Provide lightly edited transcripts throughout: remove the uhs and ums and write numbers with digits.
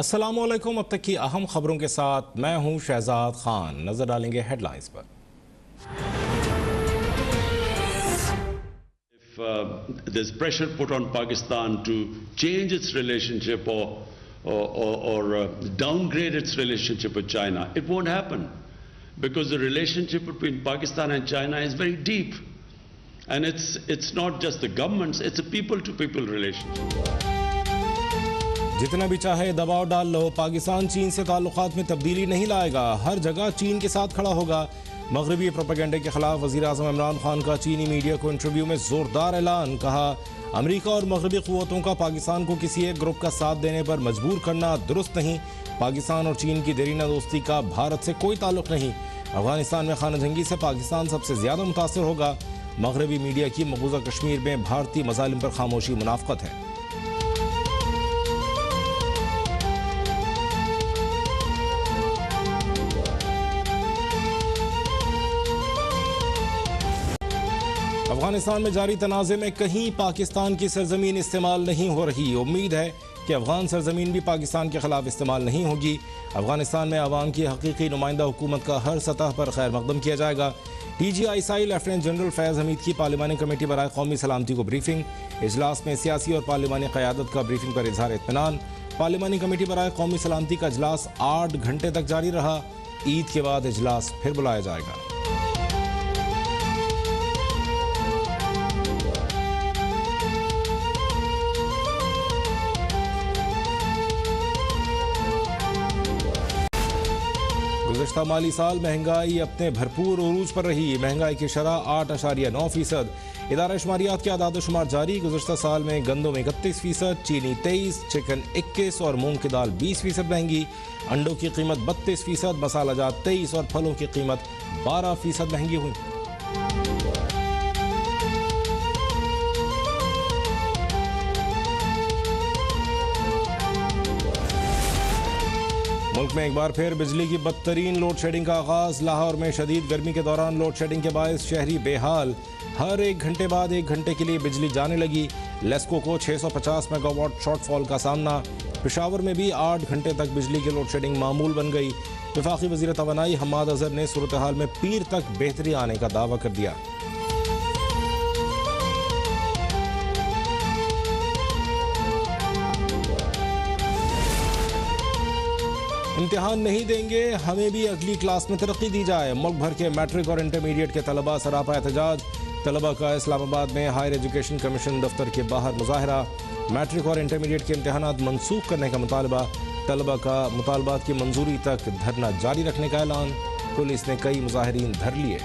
अस्सलामुअलैकुम। अब तक की अहम खबरों के साथ मैं हूं शहजाद खान। नजर डालेंगे हेडलाइंस पर। There's pressure put on Pakistan to change its relationship or downgrade its relationship with China. It won't happen because the relationship between Pakistan and China is very deep, and it's not just the governments; it's a people-to-people relationship. जितना भी चाहे दबाव डाल लो, पाकिस्तान चीन से ताल्लुकात में तब्दीली नहीं लाएगा। हर जगह चीन के साथ खड़ा होगा। मगरबी प्रोपेगेंडे के खिलाफ वज़ीर आज़म इमरान खान का चीनी मीडिया को इंटरव्यू में जोरदार ऐलान। कहा, अमेरिका और मगरबी क़ुव्वतों का पाकिस्तान को किसी एक ग्रुप का साथ देने पर मजबूर करना दुरुस्त नहीं। पाकिस्तान और चीन की देरीना दोस्ती का भारत से कोई ताल्लुक नहीं। अफगानिस्तान में खाना जंगी से पाकिस्तान सबसे ज़्यादा मुतासर होगा। मगरबी मीडिया की मकबूजा कश्मीर में भारतीय मज़ालिम पर खामोशी मुनाफ़क़त है। अफगानिस्तान में जारी तनाज़े में कहीं पाकिस्तान की सरजमीन इस्तेमाल नहीं हो रही। उम्मीद है कि अफगान सरजमीन भी पाकिस्तान के खिलाफ इस्तेमाल नहीं होगी। अफगानिस्तान में अवाम की हकीकी नुमाइंदा हुकूमत का हर सतह पर खैर मकदम किया जाएगा। DGISI लेफ्टिनेंट जनरल फैज़ हमीद की पार्लिमानी कमेटी बराए कौमी सलामती को ब्रीफिंग। इजलास में सियासी और पार्लिमानी क़यादत का ब्रीफिंग पर इजहार इत्मीनान। पार्लिमानी कमेटी बराए कौमी सलामती का इजलास 8 घंटे तक जारी रहा। ईद के बाद इजलास फिर बुलाया जाएगा। गुज़श्ता माली साल महंगाई अपने भरपूर उरूज पर रही। महंगाई की शरह 8.9%। इदारा शुमारियात के आदाद शुमार जारी। गुज़श्ता साल में गंदम 31%, चीनी 23%, चिकन 21% और मूंग की दाल 20% महंगी। अंडों की कीमत 32%, मसाला जात 23% और फलों की कीमत 12% महंगी हुई। मुल्क में एक बार फिर बिजली की बदतरीन लोड शेडिंग का आगाज। लाहौर में शदीद गर्मी के दौरान लोड शेडिंग के बायस शहरी बेहाल। हर 1 घंटे बाद 1 घंटे के लिए बिजली जाने लगी। लेस्को को 650 मेगावाट शॉर्टफॉल का सामना। पेशावर में भी 8 घंटे तक बिजली की लोड शेडिंग मामूल बन गई। वफाकी वज़ीर तवानाई हम्माद अज़हर ने सूरत हाल में पीर तक बेहतरी आने का दावा कर दिया। इम्तिहान नहीं देंगे, हमें भी अगली क्लास में तरक्की दी जाए। मुल्क भर के मैट्रिक और इंटरमीडिएट के तलबा सरापा एहतजाज। तलबा का इस्लामाबाद में हायर एजुकेशन कमीशन दफ्तर के बाहर मुजाहरा। मैट्रिक और इंटरमीडिएट के इम्तिहानात मनसूख करने का मुतालबा। तलबा का मुतालबात की मंजूरी तक धरना जारी रखने का ऐलान। पुलिस ने कई मुजाहिरीन धर लिए।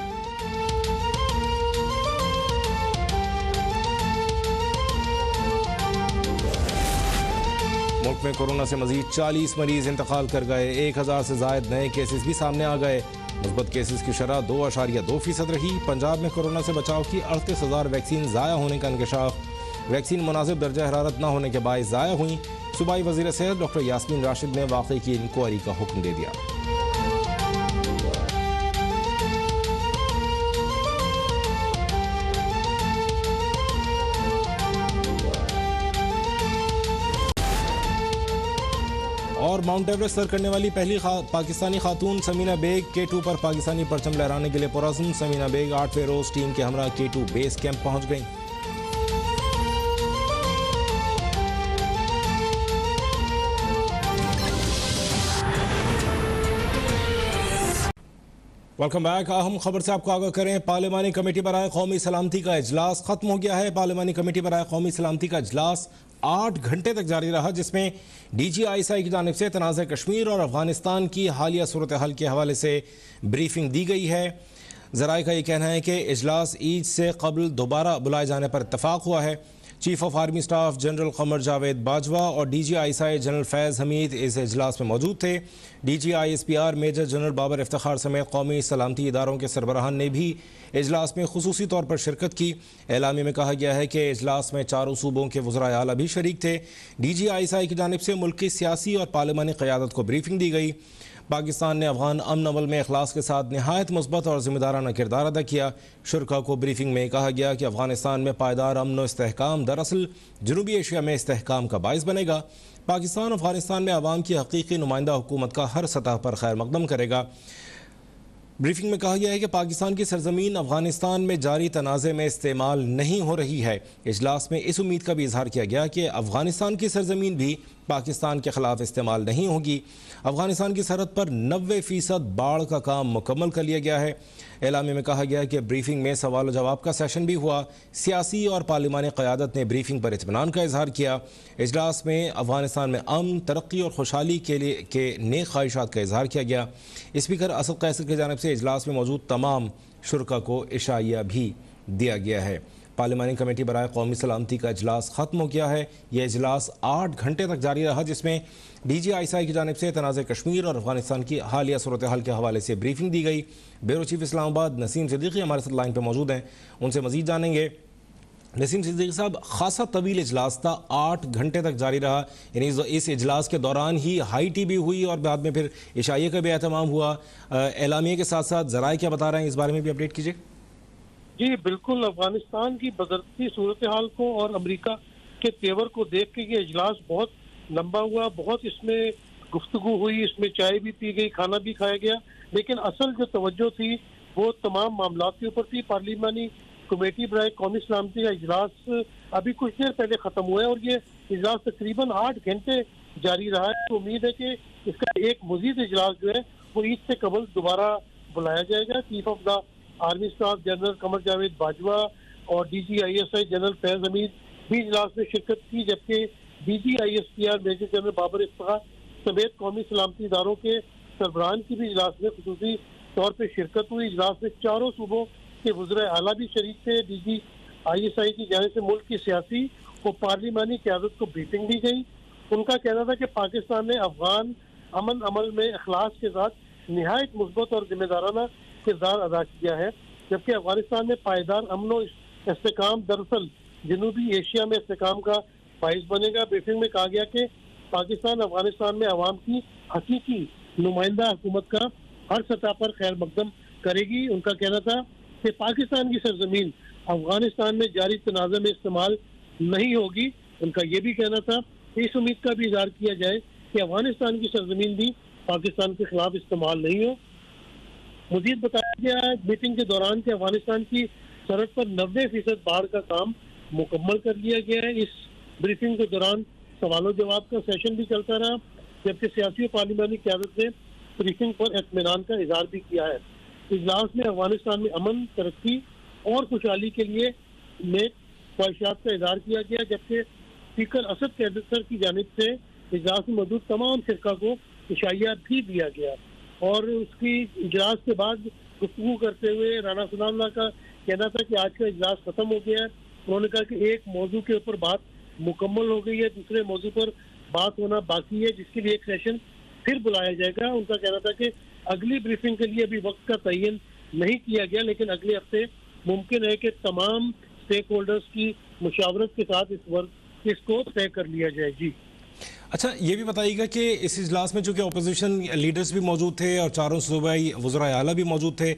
मुल्क में कोरोना से मजीद 40 मरीज इंतकाल कर गए। 1000 से जायद नए केसेस भी सामने आ गए। मुस्बत केसेस की शरह 2.2% रही। पंजाब में कोरोना से बचाव की 38,000 वैक्सीन ज़ाया होने का इंकशाफ। वैक्सीन मुनासिब दर्जा हरारत न होने के बायस ज़ाया हुई। सूबाई वज़ीर सेहत डॉक्टर यास्मीन राशिद ने वाक़े की इंक्वायरी का हुक्म दे दिया। और माउंट एवरेस्ट सर करने वाली पहली पाकिस्तानी खातून समीना बेग K2 पर पाकिस्तानी परचम लहराने के लिए पुरज़्म। समीना बेग 8वें रोज टीम के हमरा K2 बेस कैंप पहुंच गई। Welcome back. अहम खबर से आपको आगाह करें। पार्लिमानी कमेटी बराए कौमी सलामती का इजलास खत्म हो गया है। पार्लिमानी कमेटी बराए कौमी सलामती का इजलास 8 घंटे तक जारी रहा, जिसमें DGISI की जानिब से तनाज़ कश्मीर और अफगानिस्तान की हालिया सूरत हाल के हवाले से ब्रीफिंग दी गई है। ज़राए का ये कहना है कि इजलास ईद से कबल दोबारा बुलाए जाने पर इत्तफाक हुआ है। Chief of army staff general Qamar Javed Bajwa और DGISI जनरल फैज़ हमीद इस इजलास में मौजूद थे। DGISPR major general Babar Iftikhar समेत कौमी सलामती इदारों के सरबराहान ने भी इजलास में खुसूसी तौर पर शिरकत की। एलामी में कहा गया है कि इजलास में 4 सूबों के वज़राए आला भी शरीक थे। DGISI की जानिब से मुल्क की सियासी और पार्लिमानी क़यादत को ब्रीफिंग दी गई। पाकिस्तान ने अफगान अमन अमल में इखलास के साथ नहायत मुस्बत और ज़िम्मेदाराना किरदार अदा किया। शुरका को ब्रीफिंग में कहा गया कि अफगानिस्तान में पायदार अमन व इस्तेहकाम दरअसल जनूबी एशिया में इस्तेहकाम का बाइस बनेगा। पाकिस्तान अफगानिस्तान में अवाम की हकीकी नुमाइंदा हुकूमत का हर सतह पर खैर मकदम करेगा। ब्रीफिंग में कहा गया है कि पाकिस्तान की सरजमीन अफगानिस्तान में जारी तनाज़े में इस्तेमाल नहीं हो रही है। इजलास में इस उम्मीद का भी इजहार किया गया कि अफगानिस्तान की सरजमीन भी पाकिस्तान के खिलाफ इस्तेमाल नहीं होगी। अफगानिस्तान की सरहद पर 90% बाढ़ का काम मुकम्मल कर लिया गया है। एलामे में कहा गया है कि ब्रीफिंग में सवाल जवाब का सेशन भी हुआ। सियासी और पार्लिमानी क़यादत ने ब्रीफिंग पर इत्मीनान का इजहार किया। इजलास में अफगानिस्तान में अमन, तरक्की और खुशहाली के लिए के नेक ख्वाहिशात का इजहार किया गया। स्पीकर असद कैसर की जानिब से इजलास में मौजूद तमाम शुरका को इशाइया भी दिया गया है। पार्लिमानी कमेटी बराए कौमी सलामती का इजलास ख़त्म हो गया है। यह इजलास 8 घंटे तक जारी रहा, जिसमें DGISI की जानिब से तनाज़े कश्मीर और अफगानिस्तान की हालिया सूरत हाल के हवाले से ब्रीफिंग दी गई। ब्यूरो चीफ इस्लामाबाद नसीम सिद्दीकी हमारे साथ लाइन पर मौजूद हैं, उनसे मज़ीद जानेंगे। नसीम सिद्दीकी साहब, खासा तवील इजलास था, 8 घंटे तक जारी रहा। यानी इस इजलास के दौरान ही हाई टी भी हुई और बाद में फिर इशाइया का भी एहतमाम हुआ। एलामिया के साथ साथ ज़राए क्या बता रहे हैं, इस बारे में भी अपडेट कीजिए। जी बिल्कुल, अफगानिस्तान की बदलती सूरत हाल को और अमेरिका के तेवर को देख के ये इजलास बहुत लंबा हुआ, बहुत इसमें गुफ्तगू हुई, इसमें चाय भी पी गई, खाना भी खाया गया, लेकिन असल जो तवज्जो थी वो तमाम मामलात के ऊपर थी। पार्लिमानी कमेटी बराए कौमी सलामती का इजलास अभी कुछ देर पहले खत्म हुआ है और ये इजलास तकरीबन 8 घंटे जारी रहा है। तो उम्मीद है कि इसका एक मजीद इजलास जो है वो ईद से कबल दोबारा बुलाया जाएगा। Chief of the army staff general Qamar Javed Bajwa और DGISI जनरल फैज हमीद भी इजलास में शिरकत की, जबकि DGISPR major general Babar Iftikhar समेत कौमी सलामती इदारों के सरबराहान की भी इजलास में खुसूसी तौर पर शिरकत हुई। इजलास में चारों सूबों के वज़ीर आला भी शरीक थे। DGISI की जानिब से मुल्क की सियासी और पार्लिमानी क़यादत को ब्रीफिंग दी गई। उनका कहना था कि पाकिस्तान ने अफगान अमन अमल में अखलास के साथ निहायत मुस्बत और जिम्मेदाराना किरदार अदा किया है, जबकि अफगानिस्तान में पायदार अमन और इस्तेकाम दरअसल जनूबी एशिया में इस्तेकाम का बाइस बनेगा। ब्रीफिंग में कहा गया कि पाकिस्तान अफगानिस्तान में अवाम की हकीकी नुमाइंदा हुकूमत का हर सतह पर खैर मकदम करेगी। उनका कहना था कि पाकिस्तान की सरजमीन अफगानिस्तान में जारी तनाज़े में इस्तेमाल नहीं होगी। उनका ये भी कहना था कि इस उम्मीद का भी इज़हार किया जाए कि अफगानिस्तान की सरजमीन भी पाकिस्तान के खिलाफ इस्तेमाल नहीं हो। मजीद बताया गया है मीटिंग के दौरान कि अफगानिस्तान की सरहद पर 90% बाढ़ का काम मुकम्मल कर लिया गया है। इस ब्रीफिंग के दौरान सवालों जवाब का सेशन भी चलता रहा, जबकि सियासी और पार्लिमानी क़यादत ने ब्रीफिंग पर इत्मीनान का इजहार भी किया है। इजलास में अफगानिस्तान में अमन, तरक्की और खुशहाली के लिए नेक ख्वाहिशात का इजहार किया गया, जबकि स्पीकर असद कैसर की जानिब से इजलास में मौजूद तमाम शिरका को इशाइया भी दिया गया। और उसकी इजलास के बाद गुफ्तगू करते हुए राना सनाउल्लाह का कहना था कि आज का इजलास खत्म हो गया है। उन्होंने कहा कि एक मौजू के ऊपर बात मुकम्मल हो गई है, दूसरे मौजू पर बात होना बाकी है, जिसके लिए एक सेशन फिर बुलाया जाएगा। उनका कहना था कि अगली ब्रीफिंग के लिए अभी वक्त का तयन नहीं किया गया, लेकिन अगले हफ्ते मुमकिन है कि तमाम स्टेक होल्डर्स की मुशावरत के साथ इसको तय कर लिया जाए। जी अच्छा, ये भी बताइएगा कि इस इजलास में चूँकि अपोजिशन लीडर्स भी मौजूद थे और चारों सूबाई वज़राए आला भी मौजूद थे,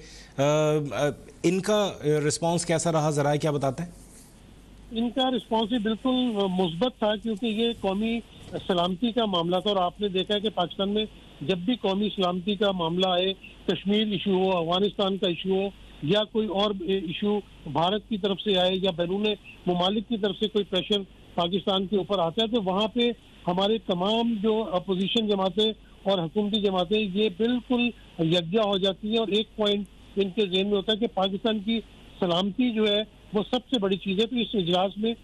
इनका रिस्पांस कैसा रहा, ज़रा क्या बताते हैं? इनका रिस्पांस भी बिल्कुल मुस्बत था, क्योंकि ये कौमी सलामती का मामला था और आपने देखा है कि पाकिस्तान में जब भी कौमी सलामती का मामला आए, कश्मीर इशू हो, अफगानिस्तान का इशू हो या कोई और इशू भारत की तरफ से आए या बैरून मुमालिक की तरफ से कोई प्रेशर पाकिस्तान के ऊपर आता है, तो वहाँ पे हमारे तमाम जो अपोजिशन जमातें और हुकूमती जमातें ये बिल्कुल यकजा हो जाती है और एक पॉइंट इनके ज़हन में होता है कि पाकिस्तान की सलामती जो है वो सबसे बड़ी चीज़ है। तो इस इजलास में